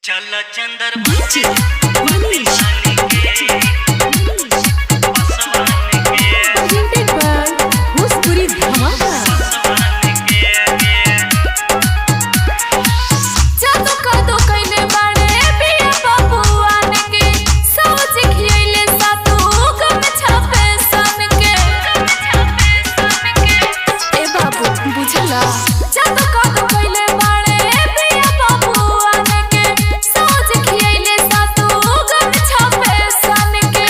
चल Chandravanshi Manish presented by Bhojpuri Dhamaka। जादू कादो कइले बाड़े पिया बबुआन के सोच खियले सातू गम छापे सन के ए बाबू बुझला जादू कादो कइले बाड़े पिया बबुआन के सोच खियले सातू गम छापे सन के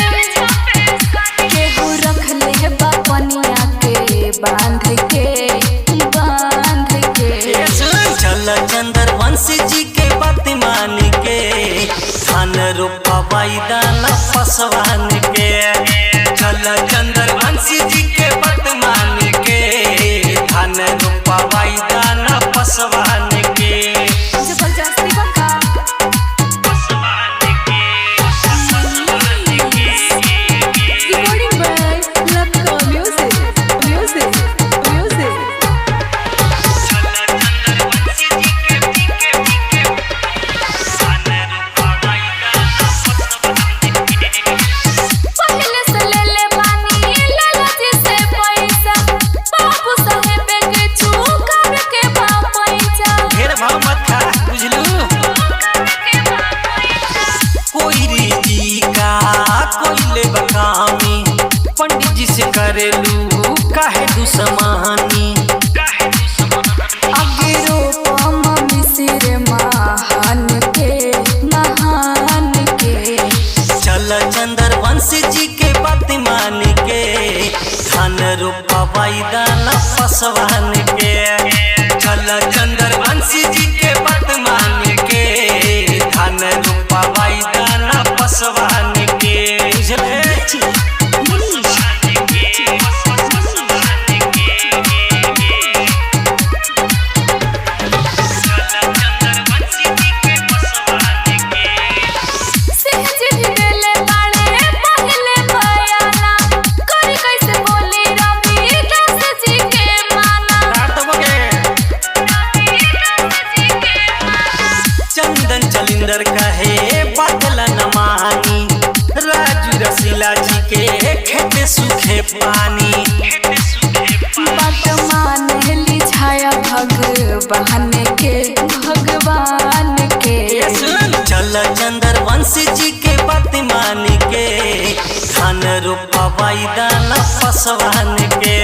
केहू रख ले बापनिया के बांध के चल चंद्रवंशी जी के बात मान के धान रोपाई दाना पसवान के चल चंद्रवंशी जी के बात मान के धान रोपाई दाना पसवान के जबरदस्ती बका recording by Lakka music पहले से ले ले बानी लाला जी से पैसा बाबू साहेब के चुकावे के बा पैसा ढेर भाव मत खा बुझलू कोई रीति का कोई ले बकामी पंडित जी से करेलू काहे दुश्मनी अगिरो पम मिसिर महान के चल चंद्रवंशी जी के बात मान के धान रोपाई दाना पसवान के चल चंद्रवंशी जी के बात मान के धान रोपाई दाना पसवान के बुझले सिंह जी भी देले बाड़े पहले बयाना करी कैसे बोली रवि दास जी के माना चंदन चलिंदर कहे बादल न मानी राजू रसीला जी के खेत सूखे पानी बात मानेली छाया भगवान के चल चंद्रवंशी जी के बात मान के धान रोपाई दाना पसवान के